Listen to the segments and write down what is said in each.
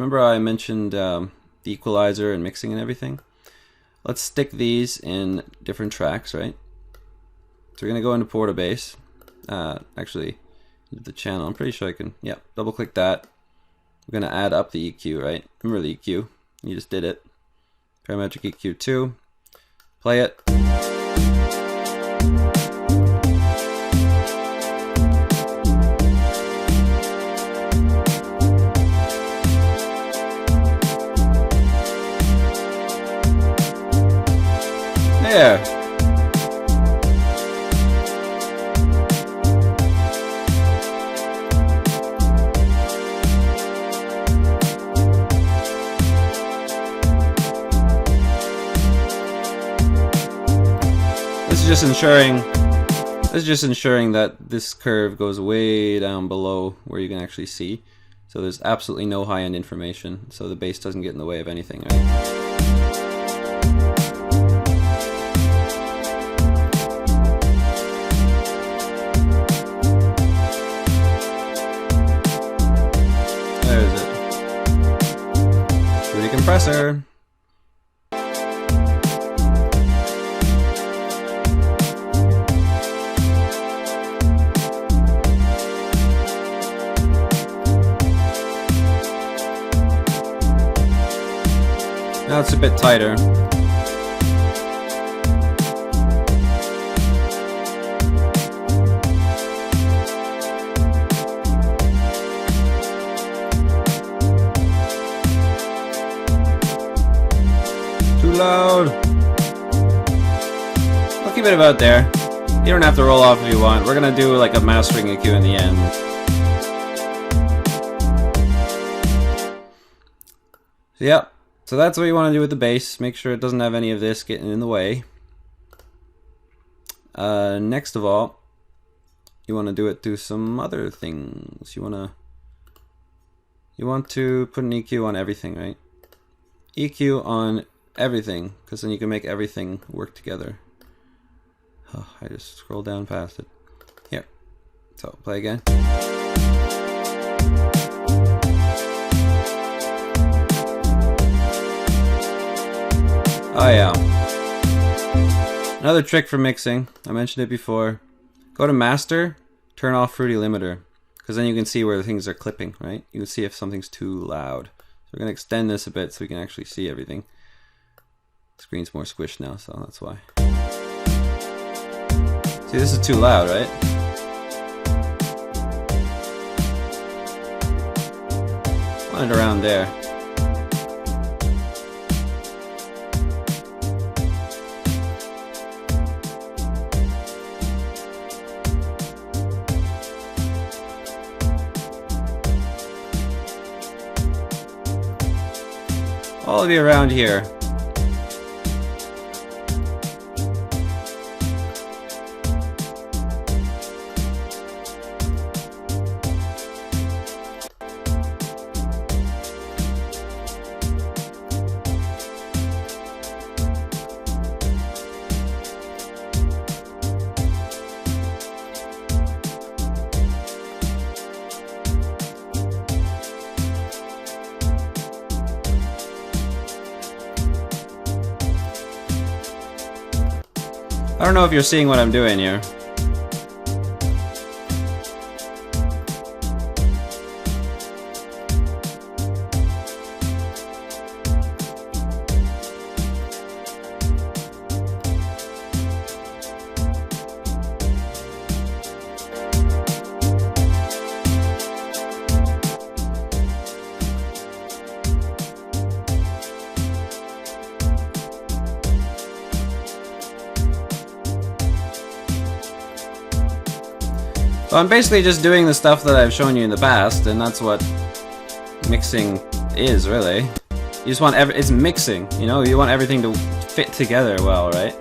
remember I mentioned the equalizer and mixing and everything? Let's stick these in different tracks, right? So we're going to go into Portabase. Actually, the channel, I'm pretty sure I can, yeah, double click that. We're going to add up the EQ, right? Remember the EQ, you just did it. Parametric EQ 2, play it. There. This is just ensuring that this curve goes way down below where you can actually see. So there's absolutely no high-end information, so the bass doesn't get in the way of anything, right? There's it. Booty compressor. Now it's a bit tighter. Too loud. I'll keep it about there. You don't have to roll off if you want. We're gonna do like a mastering EQ in the end. So, yeah. So that's what you want to do with the bass. Make sure it doesn't have any of this getting in the way. Next of all, you want to do it to some other things. You want to put an EQ on everything, right? EQ on everything, because then you can make everything work together. Oh, I just scrolled down past it. Here. So play again. Oh yeah. Another trick for mixing, I mentioned it before. Go to master, turn off Fruity Limiter, because then you can see where the things are clipping, right? You can see if something's too loud. So we're going to extend this a bit so we can actually see everything. The screen's more squished now, so that's why. See, this is too loud, right? Want it around there. All of you around here. I don't know if you're seeing what I'm doing here. So I'm basically just doing the stuff that I've shown you in the past, and that's what mixing is, really. You just want it's mixing, you know? You want everything to fit together well, right?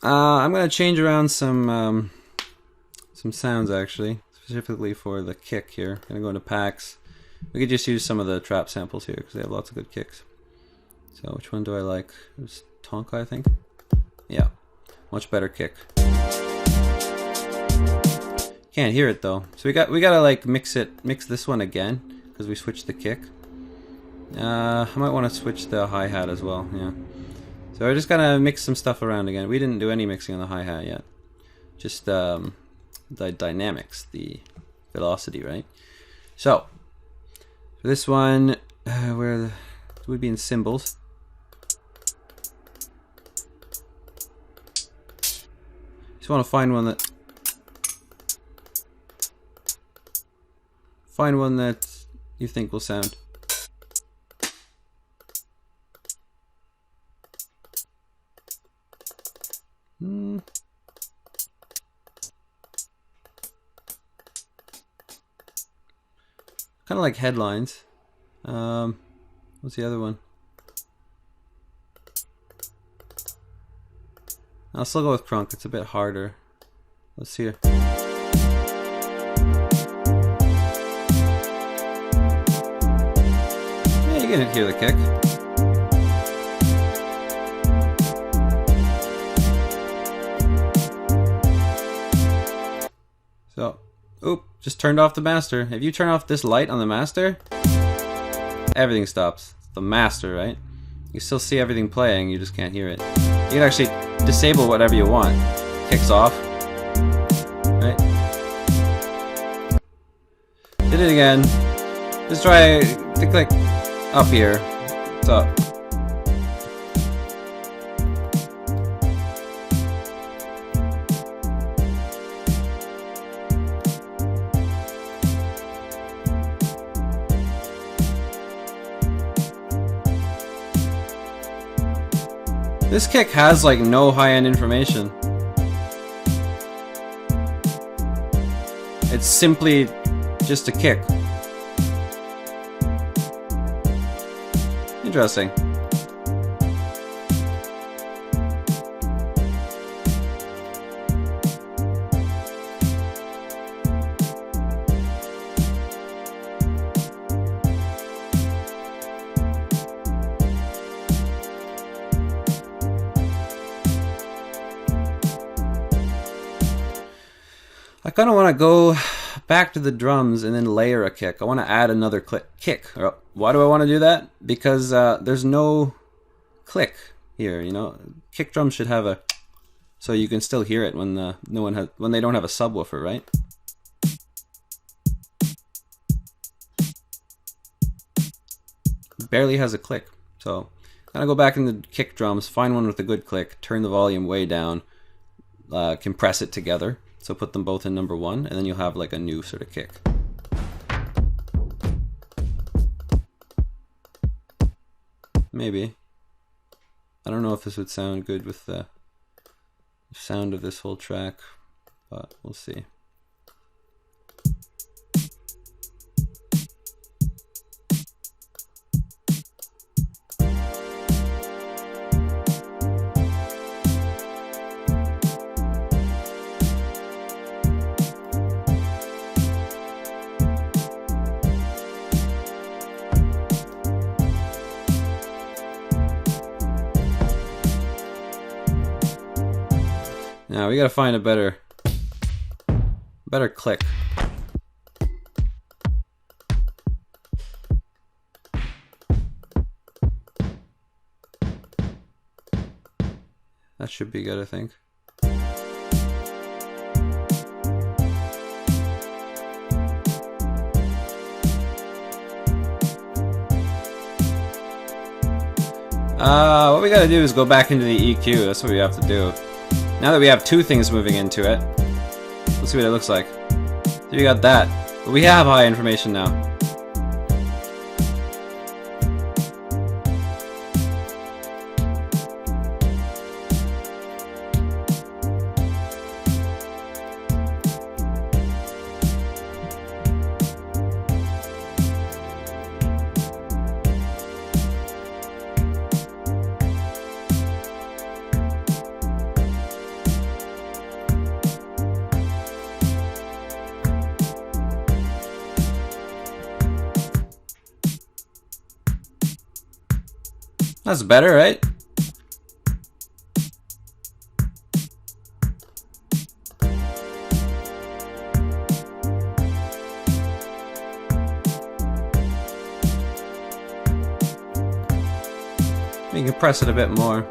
I'm gonna change around some sounds actually, specifically for the kick here. Gonna go into packs. We could just use some of the trap samples here because they have lots of good kicks. So which one do I like? It was Tonka, I think. Yeah, much better kick. Can't hear it though, so we gotta like mix this one again because we switched the kick. I might want to switch the hi-hat as well. Yeah. So we're just gonna mix some stuff around again. We didn't do any mixing on the hi-hat yet. Just the dynamics, the velocity, right? So for this one, where it would be in cymbals. Just want to find one that you think will sound. Kind of like headlines. What's the other one? I'll still go with Crunk. It's a bit harder. Let's hear. Yeah, you can hear the kick. So, oop, just turned off the master. If you turn off this light on the master, everything stops. It's the master, right? You still see everything playing, you just can't hear it. You can actually disable whatever you want. Kicks off. Right? Did it again. Just try to click up here. It's up. This kick has like no high-end information. It's simply just a kick. Interesting. I kind of want to go back to the drums and then layer a kick. I want to add another kick. Why do I want to do that? Because there's no click here. You know, kick drums should have a, so you can still hear it when when they don't have a subwoofer, right? It barely has a click. So kind of go back in the kick drums, find one with a good click, turn the volume way down, compress it together. So put them both in number 1, and then you'll have like a new sort of kick. Maybe. I don't know if this would sound good with the sound of this whole track, but we'll see. Now we gotta find a better click. That should be good, I think. What we gotta do is go back into the EQ. That's what we have to do. Now that we have two things moving into it, let's see what it looks like. So we got that, but we have high information now. That's better, right? You can press it a bit more.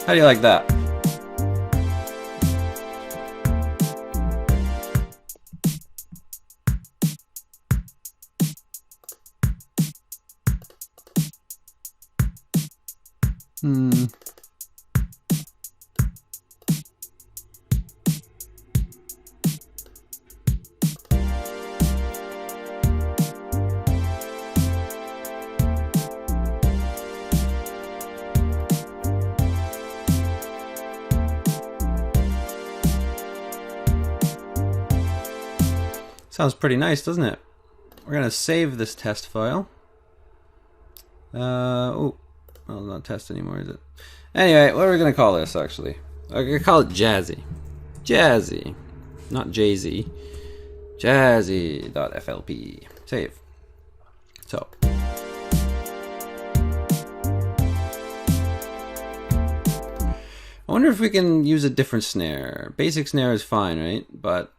How do you like that? Sounds pretty nice, doesn't it? We're gonna save this test file. Oh, well, not test anymore, is it? Anyway, what are we gonna call this actually? I'm gonna call it Jazzy. Jazzy, not Jay-Z. Jazzy.flp. Save. So. I wonder if we can use a different snare. Basic snare is fine, right? But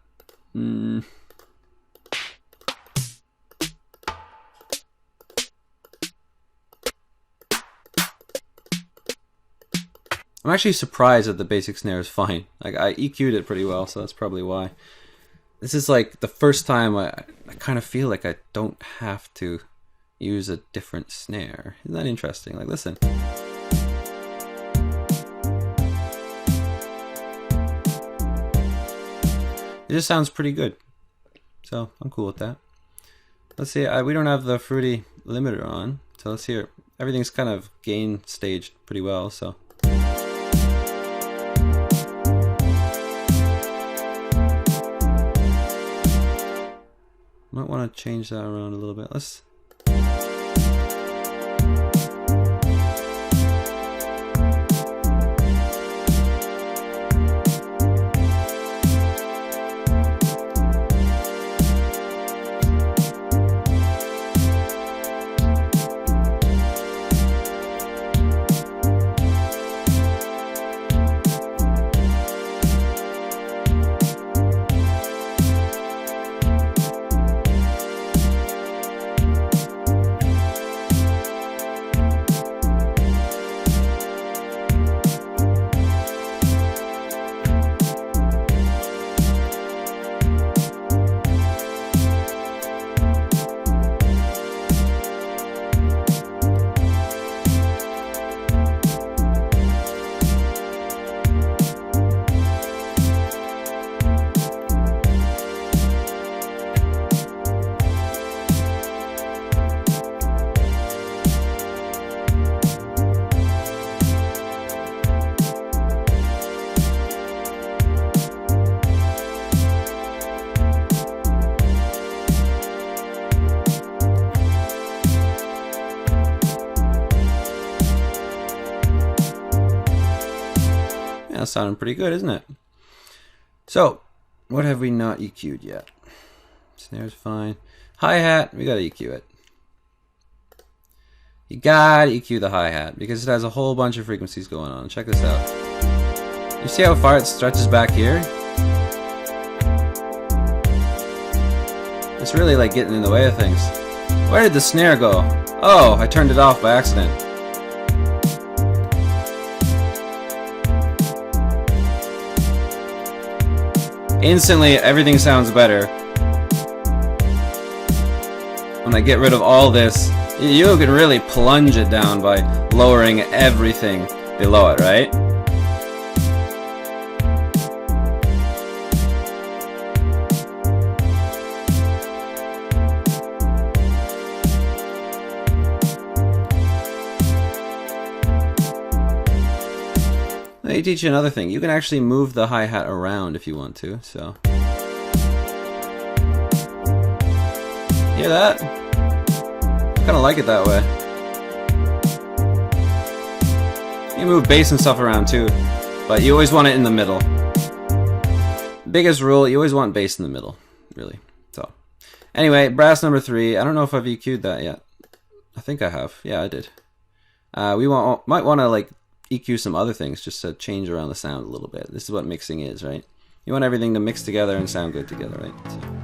I'm actually surprised that the basic snare is fine. Like, I EQ'd it pretty well, so that's probably why. This is like the first time I kind of feel like I don't have to use a different snare. Isn't that interesting? Like, listen. It just sounds pretty good. So, I'm cool with that. Let's see, we don't have the Fruity limiter on, so let's hear. Everything's kind of gain staged pretty well, so. Might want to change that around a little bit. Let's. That's sounding pretty good, isn't it? So, what have we not EQ'd yet? Snare's fine. Hi-hat, we gotta EQ it. You gotta EQ the hi-hat because it has a whole bunch of frequencies going on. Check this out. You see how far it stretches back here? It's really like getting in the way of things. Where did the snare go? Oh, I turned it off by accident. Instantly, everything sounds better. When I get rid of all this, you can really plunge it down by lowering everything below it, right? Let me teach you another thing. You can actually move the hi-hat around if you want to, so. Hear that? I kinda like it that way. You can move bass and stuff around too. But you always want it in the middle. Biggest rule, you always want bass in the middle, really. So, anyway, brass number 3. I don't know if I've EQ'd that yet. I think I have. Yeah, I did. We might want to like EQ some other things just to change around the sound a little bit. This is what mixing is, right? You want everything to mix together and sound good together, right? So.